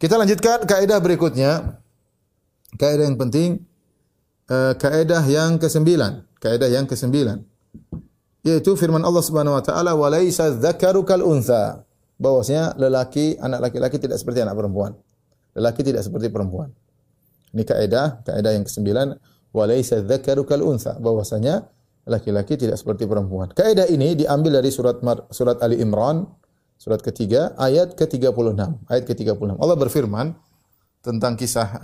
Kita lanjutkan kaidah berikutnya. Kaidah yang penting, kaidah yang ke-9. Kaidah yang ke-9. Yaitu firman Allah Subhanahu wa taala, "Wa laisa dzakaru kal untha." Bahwasanya lelaki, anak laki-laki tidak seperti anak perempuan. Lelaki tidak seperti perempuan. Ini kaidah yang ke-9, "Wa laisa dzakaru kal untha." Bahwasanya laki-laki tidak seperti perempuan. Kaidah ini diambil dari surat Ali Imran, surat ketiga, ayat ke-36. Ayat ke-36. Allah berfirman tentang kisah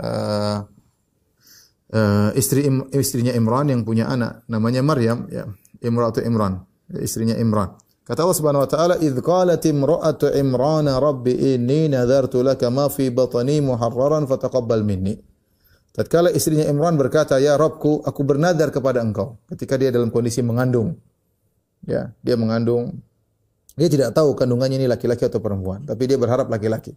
istrinya Imran yang punya anak namanya Maryam, ya. Imratu Imran, istrinya Imran. Kata Allah Subhanahu wa taala, "Idz qalat imra'atu Imran rabbi inni nadartu laka ma fi batni muharraran fataqabbal minni." Tatkala istrinya Imran berkata, "Ya Rabbku, aku bernadar kepada engkau." Ketika dia dalam kondisi mengandung. Ya, dia mengandung. Dia tidak tahu kandungannya ini laki-laki atau perempuan, tapi dia berharap laki-laki.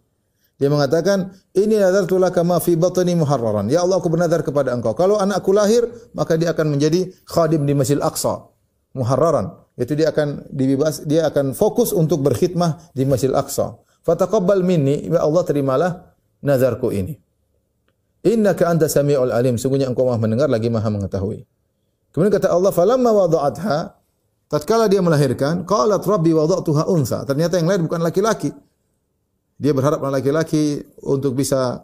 Dia mengatakan, "Ini nadartu laka ma fi batni muharraran." Ya Allah, aku bernadar kepada engkau. Kalau anakku lahir, maka dia akan menjadi khadim di Masjidil Aqsa. Muharraran. Itu dia akan dibebas, dia akan fokus untuk berkhidmah di Masjidil Aqsa. Fataqabbal minni, ya Allah terimalah nazarku ini. Innaka anta samiul alim. Sungguhnya engkau Maha mendengar lagi Maha mengetahui. Kemudian kata Allah, "Falamma wada'atha." Tatkala dia melahirkan, qalat rabbi wada'tuha untha. Ternyata yang lahir bukan laki-laki. Dia berharap laki-laki untuk bisa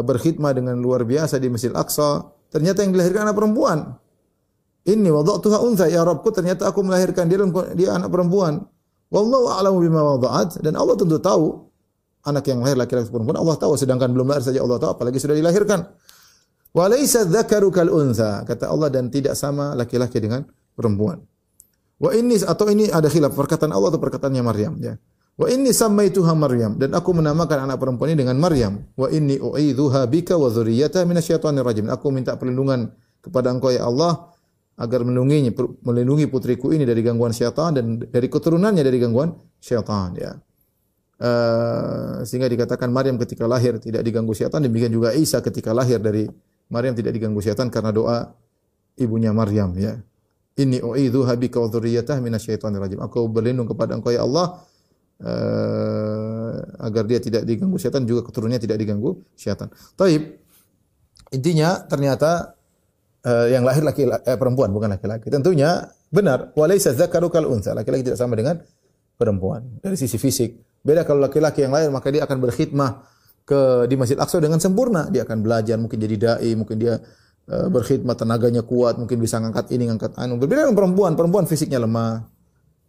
berkhidmah dengan luar biasa di Masjidil Aqsa. Ternyata yang dilahirkan anak perempuan. Inni wada'tuha untha, ya Rabbku, ternyata aku melahirkan dia anak perempuan. Wallahu a'lamu bima wada'at, dan Allah tentu tahu anak yang lahir laki-laki atau perempuan. Allah tahu, sedangkan belum lahir saja Allah tahu, apalagi sudah dilahirkan. Wa laisa dzakaru kal untha, kata Allah, dan tidak sama laki-laki dengan perempuan. Wa inni, atau ini ada khilaf perkataan Allah atau perkataannya Maryam, ya. Wa inni sammaituha Maryam, dan aku menamakan anak perempuan ini dengan Maryam. Wa inni u'idzuha bika wa dzurriyyataha minasyaitonir rajim. Aku minta perlindungan kepada Engkau ya Allah agar melindungi putriku ini dari gangguan syaitan dan dari keturunannya dari gangguan syaitan, ya. Sehingga dikatakan Maryam ketika lahir tidak diganggu syaitan, demikian juga Isa ketika lahir dari Maryam tidak diganggu syaitan karena doa ibunya Maryam, ya. Inni u'idzuha bika wa dzurriyyataha minasyaitonir rajim. Aku berlindung kepada Engkau ya Allah agar dia tidak diganggu syaitan, juga keturunannya tidak diganggu syaitan. Taib. Intinya ternyata yang lahir perempuan bukan laki-laki. Tentunya benar, walaysa dzakaru kal untha. Laki-laki tidak sama dengan perempuan dari sisi fisik. Beda kalau laki-laki yang lahir maka dia akan berkhidmah di Masjid Aqsa dengan sempurna. Dia akan belajar, mungkin jadi dai, mungkin dia berkhidmat, tenaganya kuat, mungkin bisa ngangkat ini, ngangkat anu. Berbeda dengan perempuan. Perempuan fisiknya lemah,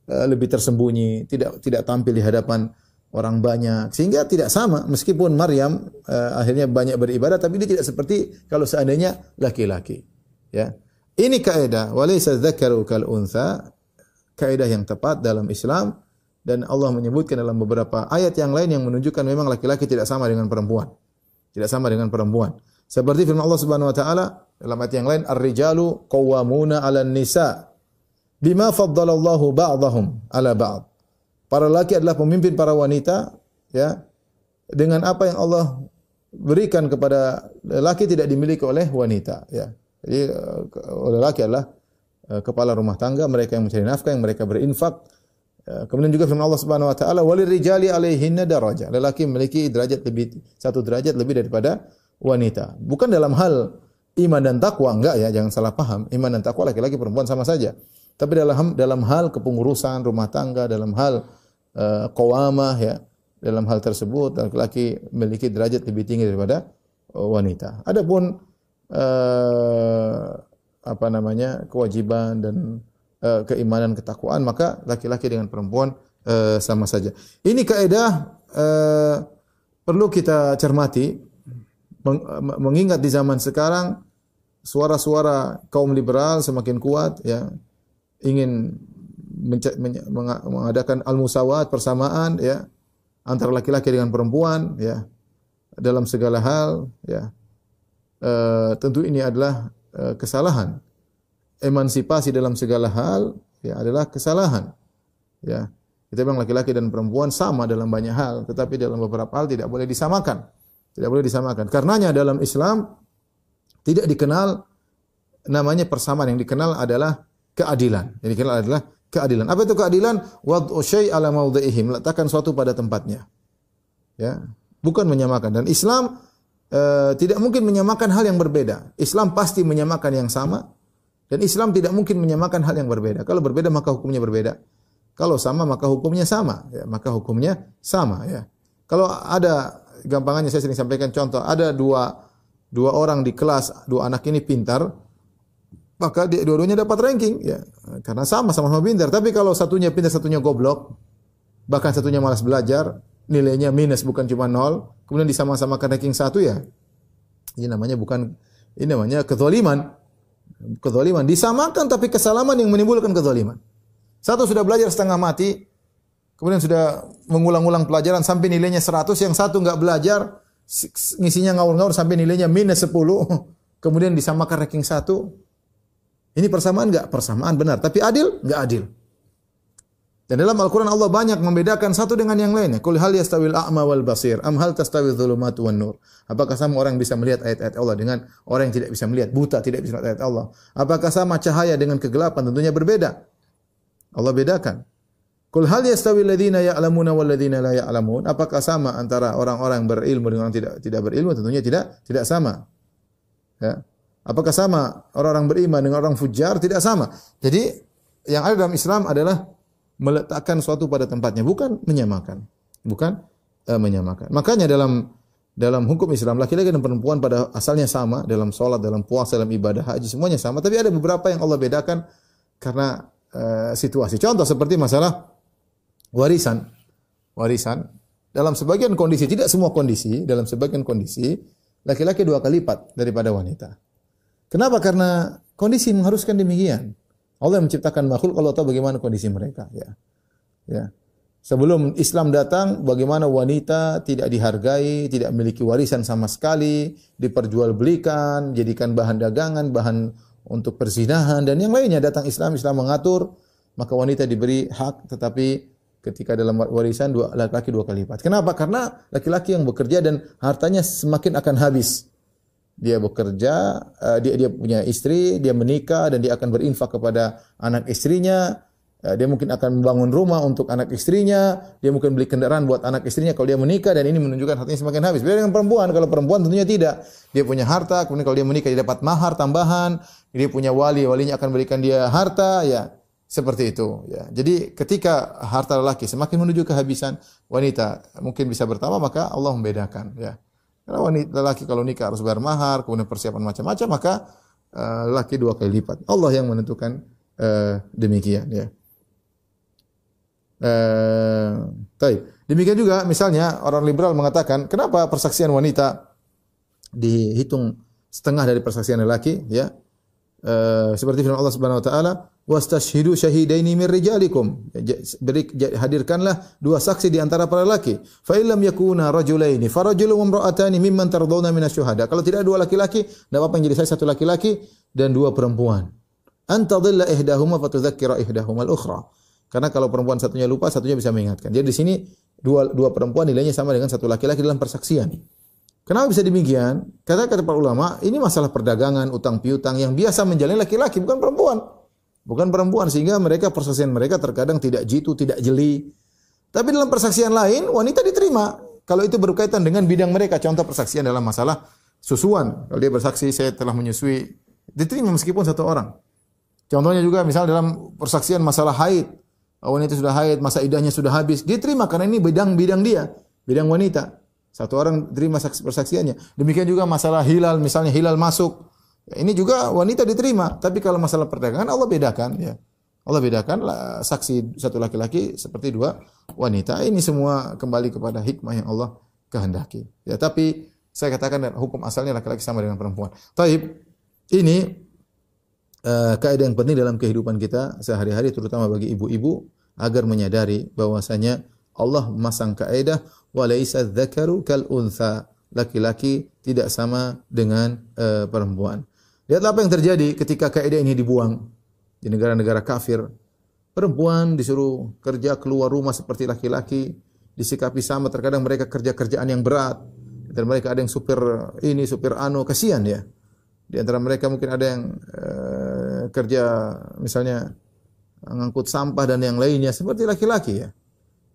lebih tersembunyi, tidak tampil di hadapan orang banyak, sehingga tidak sama. Meskipun Maryam akhirnya banyak beribadah, tapi dia tidak seperti kalau seandainya laki-laki. Ya, ini kaidah walaysa dzakaru kal untha, kaidah yang tepat dalam Islam, dan Allah menyebutkan dalam beberapa ayat yang lain yang menunjukkan memang laki-laki tidak sama dengan perempuan, tidak sama dengan perempuan. Seperti firman Allah Subhanahu wa taala dalam ayat yang lain, "Ar-rijalu qawwamuna 'alan nisa bima faddalallahu ba'dahum 'ala ba'd." Para laki adalah pemimpin para wanita, ya, dengan apa yang Allah berikan kepada laki tidak dimiliki oleh wanita, ya. Jadi laki adalah kepala rumah tangga, mereka yang mencari nafkah, yang mereka berinfak. Kemudian juga firman Allah Subhanahu wa taala, "Walirijali 'alaihinna darajah." Lelaki memiliki satu derajat lebih daripada wanita. Bukan dalam hal iman dan takwa, enggak ya, jangan salah paham. Iman dan takwa laki-laki perempuan sama saja. Tapi dalam hal kepengurusan rumah tangga, dalam hal qawamah, ya, dalam hal tersebut laki-laki memiliki derajat lebih tinggi daripada wanita. Adapun kewajiban dan keimanan, ketakwaan, maka laki-laki dengan perempuan sama saja. Ini kaidah perlu kita cermati, mengingat di zaman sekarang suara-suara kaum liberal semakin kuat, ya, ingin mengadakan al-musawat, persamaan, ya, antara laki-laki dengan perempuan, ya, dalam segala hal, ya. Tentu ini adalah kesalahan. Emansipasi dalam segala hal, ya, adalah kesalahan. Ya, kita bilang laki-laki dan perempuan sama dalam banyak hal, tetapi dalam beberapa hal tidak boleh disamakan. Tidak boleh disamakan. Karenanya dalam Islam tidak dikenal namanya persamaan, yang dikenal adalah keadilan. Yang dikenal adalah keadilan. Apa itu keadilan? Wad'u syai' ala mawdhi'ihi, meletakkan suatu pada tempatnya. Ya. bukan menyamakan. Dan Islam tidak mungkin menyamakan hal yang berbeda. Islam pasti menyamakan yang sama, dan Islam tidak mungkin menyamakan hal yang berbeda. Kalau berbeda maka hukumnya berbeda. Kalau sama maka hukumnya sama, ya, maka hukumnya sama, ya. Kalau ada, gampangannya saya sering sampaikan contoh, ada dua orang di kelas, dua anak ini pintar, maka dua-duanya dapat ranking, ya, karena sama-sama pintar. Tapi kalau satunya pintar, satunya goblok, bahkan satunya malas belajar, nilainya minus bukan cuma 0, kemudian disama-samakan ranking 1, ya, ini namanya kezaliman. Kezaliman disamakan tapi kesalahan yang menimbulkan kezaliman. Satu sudah belajar setengah mati, kemudian sudah mengulang-ulang pelajaran sampai nilainya 100, yang satu enggak belajar, ngisinya ngawur-ngawur sampai nilainya minus 10, kemudian disamakan ranking 1. Ini persamaan enggak? Persamaan benar, tapi adil? Enggak adil. Dan dalam Al-Quran Allah banyak membedakan satu dengan yang lainnya. Qul hal yastawil a'ma wal basir am hal tastawil dhulumatu wan nur. Apakah sama orang bisa melihat ayat-ayat Allah dengan orang yang tidak bisa melihat, buta tidak bisa melihat ayat Allah? Apakah sama cahaya dengan kegelapan? Tentunya berbeda. Allah bedakan. Qul hal yastawil ladzina ya'lamuna wal ladzina la ya'lamun. Apakah sama antara orang-orang berilmu dengan orang tidak berilmu? Tentunya tidak sama. Ya. Apakah sama orang-orang beriman dengan orang fujar? Tidak sama. Jadi yang ada dalam Islam adalah meletakkan suatu pada tempatnya, bukan menyamakan. Menyamakan. Makanya dalam hukum Islam laki-laki dan perempuan pada asalnya sama, dalam salat, dalam puasa, dalam ibadah haji semuanya sama, tapi ada beberapa yang Allah bedakan karena situasi. Contoh seperti masalah warisan. Dalam sebagian kondisi, tidak semua kondisi, dalam sebagian kondisi laki-laki 2 kali lipat daripada wanita. Kenapa? Karena kondisi mengharuskan demikian. Allah yang menciptakan makhluk, Allah tahu bagaimana kondisi mereka, ya. Ya. Sebelum Islam datang, bagaimana wanita tidak dihargai, tidak memiliki warisan sama sekali, diperjualbelikan, jadikan bahan dagangan, bahan untuk perzinahan dan yang lainnya. Datang Islam mengatur, maka wanita diberi hak, tetapi ketika dalam warisan laki-laki 2 kali lipat. Kenapa? Karena laki-laki yang bekerja dan hartanya semakin akan habis. Dia bekerja, dia punya istri, dia menikah dan dia akan berinfak kepada anak istrinya. Dia mungkin akan membangun rumah untuk anak istrinya, dia mungkin beli kendaraan buat anak istrinya kalau dia menikah, dan ini menunjukkan hartanya semakin habis. Beda dengan perempuan. Kalau perempuan tentunya tidak. Dia punya harta, kemudian kalau dia menikah dia dapat mahar tambahan, dia punya walinya akan berikan dia harta, ya. Seperti itu, ya. Jadi ketika harta lelaki semakin menuju kehabisan, wanita mungkin bisa bertambah, maka Allah membedakan, ya. Karena wanita lelaki kalau nikah harus bayar mahar, kemudian persiapan macam-macam, maka lelaki 2 kali lipat. Allah yang menentukan demikian, ya. Demikian juga misalnya orang liberal mengatakan, kenapa persaksian wanita dihitung setengah dari persaksian lelaki, ya? Seperti firman Allah Subhanahu wa taala, wastashhidu syahidaini min rijalikum. Hadirkanlah 2 saksi di antara para lelaki. Fa illam yakuna rajulaini farajulun wa imra'atani mimman tardawna minasyuhada. Kalau tidak 2 laki-laki, enggak apa-apa yang jadi saya 1 laki-laki dan 2 perempuan. Antadilla ihdahuma fatudzakkira ihdahuma al-ukhra. Karena kalau perempuan satunya lupa, satunya bisa mengingatkan. Jadi di sini dua perempuan nilainya sama dengan 1 laki-laki dalam persaksian. Kenapa bisa demikian? Kata para ulama, ini masalah perdagangan, utang piutang yang biasa menjalani laki-laki, bukan perempuan. Bukan perempuan, sehingga persaksian mereka terkadang tidak jitu, tidak jeli. Tapi dalam persaksian lain, wanita diterima. Kalau itu berkaitan dengan bidang mereka. Contoh persaksian dalam masalah susuan. Kalau dia bersaksi, saya telah menyusui, diterima meskipun 1 orang. Contohnya juga misalnya dalam persaksian masalah haid. Wanita sudah haid, masa iddahnya sudah habis, diterima karena ini bidang dia, bidang wanita. 1 orang terima persaksiannya. Demikian juga masalah hilal, misalnya hilal masuk. Ya, ini juga wanita diterima. Tapi kalau masalah perdagangan Allah bedakan, ya. Allah bedakan saksi 1 laki-laki seperti 2 wanita. Ini semua kembali kepada hikmah yang Allah kehendaki. Ya, tapi saya katakan hukum asalnya laki-laki sama dengan perempuan. Taib, ini kaidah yang penting dalam kehidupan kita sehari-hari, terutama bagi ibu-ibu, agar menyadari bahwasanya Allah memasang kaidah walaisa dzakaru kal untha, laki-laki tidak sama dengan perempuan. Lihatlah apa yang terjadi ketika kaidah ini dibuang di negara-negara kafir. Perempuan disuruh kerja keluar rumah seperti laki-laki, disikapi sama, terkadang mereka kerja-kerjaan yang berat. Dan mereka ada yang supir ini, supir anu, kasihan, ya. Di antara mereka mungkin ada yang kerja misalnya ngangkut sampah dan yang lainnya seperti laki-laki, ya.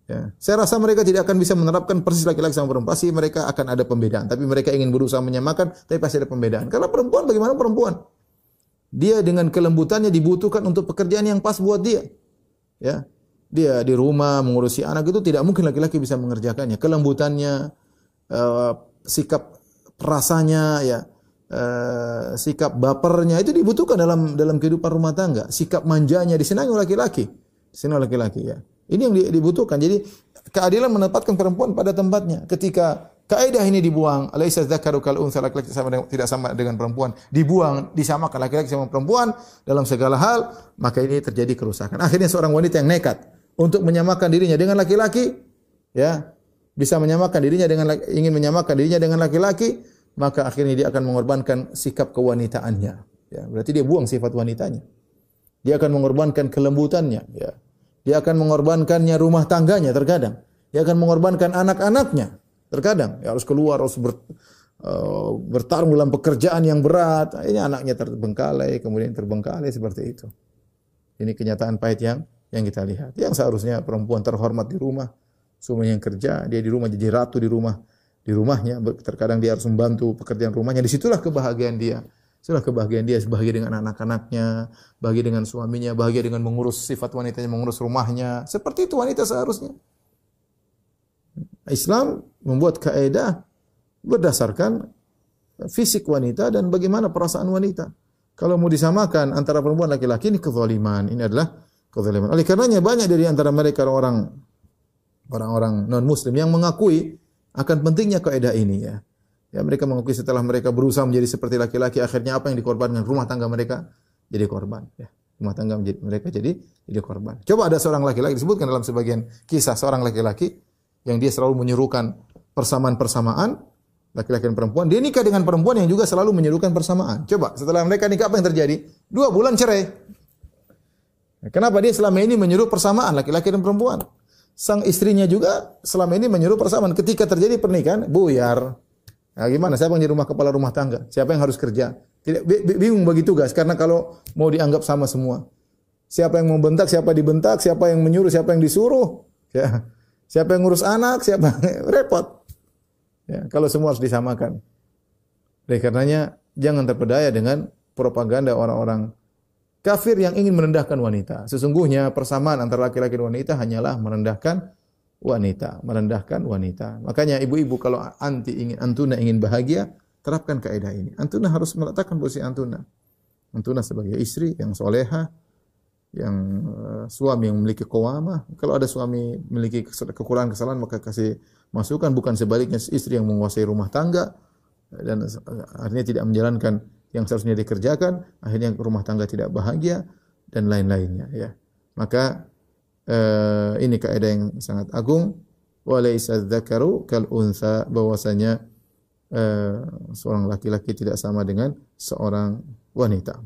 Ya. Saya rasa mereka tidak akan bisa menerapkan persis laki-laki sama perempuan. Pasti mereka akan ada pembedaan. Tapi mereka ingin berusaha menyamakan, tapi pasti ada pembedaan. Karena perempuan, bagaimana perempuan? Dia dengan kelembutannya dibutuhkan untuk pekerjaan yang pas buat dia. Ya. Dia di rumah mengurusi anak itu tidak mungkin laki-laki bisa mengerjakannya. Kelembutannya, sikap perasanya, ya, sikap bapernya itu dibutuhkan dalam kehidupan rumah tangga. Sikap manjanya disenangi oleh laki-laki. Disenangi laki-laki, ya. Ini yang dibutuhkan. Jadi keadilan menempatkan perempuan pada tempatnya. Ketika kaidah ini dibuang, alaysa dzakaru kal untha, laki-laki tidak sama dengan perempuan, dibuang, disamakan laki-laki sama perempuan dalam segala hal, maka ini terjadi kerusakan. Akhirnya seorang wanita yang nekat untuk menyamakan dirinya dengan laki-laki, ya, bisa menyamakan dirinya ingin menyamakan dirinya dengan laki-laki, maka akhirnya dia akan mengorbankan sikap kewanitaannya. Ya, berarti dia buang sifat wanitanya. Dia akan mengorbankan kelembutannya, ya. Dia akan mengorbankannya rumah tangganya terkadang. Dia akan mengorbankan anak-anaknya terkadang. Ya, harus keluar, harus bertarung dalam pekerjaan yang berat. Ini anaknya terbengkalai, kemudian terbengkalai seperti itu. Ini kenyataan pahit yang kita lihat. Yang seharusnya perempuan terhormat di rumah, suaminya yang kerja, dia di rumah jadi ratu di rumahnya. Terkadang dia harus membantu pekerjaan rumahnya. Disitulah kebahagiaan dia. Itulah kebahagiaan dia, bahagia dengan anak-anaknya, bahagia dengan suaminya, bahagia dengan mengurus sifat wanitanya, mengurus rumahnya. Seperti itu wanita seharusnya. Islam membuat kaidah berdasarkan fisik wanita dan bagaimana perasaan wanita. Kalau mau disamakan antara perempuan dan laki-laki, ini kezaliman. Ini adalah kezaliman. Oleh karenanya banyak dari antara mereka orang-orang non-muslim yang mengakui akan pentingnya kaidah ini, ya. Ya, mereka mengakui setelah mereka berusaha menjadi seperti laki-laki, akhirnya apa yang dikorbankan? Rumah tangga mereka jadi korban. Ya. Rumah tangga mereka jadi korban. Coba ada seorang laki-laki, disebutkan dalam sebagian kisah seorang laki-laki yang dia selalu menyuruhkan persamaan-persamaan laki-laki dan perempuan. Dia nikah dengan perempuan yang juga selalu menyuruhkan persamaan. Coba setelah mereka nikah apa yang terjadi? 2 bulan cerai. Kenapa dia selama ini menyuruh persamaan laki-laki dan perempuan? Sang istrinya juga selama ini menyuruh persamaan. Ketika terjadi pernikahan, buyar. Nah, gimana? Siapa yang jadi kepala rumah tangga? Siapa yang harus kerja? Tidak bingung bagi tugas karena kalau mau dianggap sama semua. Siapa yang membentak, siapa dibentak, siapa yang menyuruh, siapa yang disuruh. Ya. Siapa yang ngurus anak, siapa repot. Ya, kalau semua harus disamakan. Oleh karenanya jangan terpedaya dengan propaganda orang-orang kafir yang ingin merendahkan wanita. Sesungguhnya persamaan antara laki-laki dan wanita hanyalah merendahkan wanita. Makanya ibu-ibu kalau antuna ingin bahagia, terapkan kaidah ini. Antuna harus meletakkan posisi antuna. Antuna sebagai istri yang soleha, yang suami yang memiliki qawamah. Kalau ada suami memiliki kekurangan kesalahan, maka kasih masukan, bukan sebaliknya istri yang menguasai rumah tangga dan akhirnya tidak menjalankan yang seharusnya dikerjakan, akhirnya rumah tangga tidak bahagia dan lain-lainnya, ya. Maka ini kaidah yang sangat agung. Walaysa dzakaru kal untha, bahwasanya seorang laki-laki tidak sama dengan seorang wanita.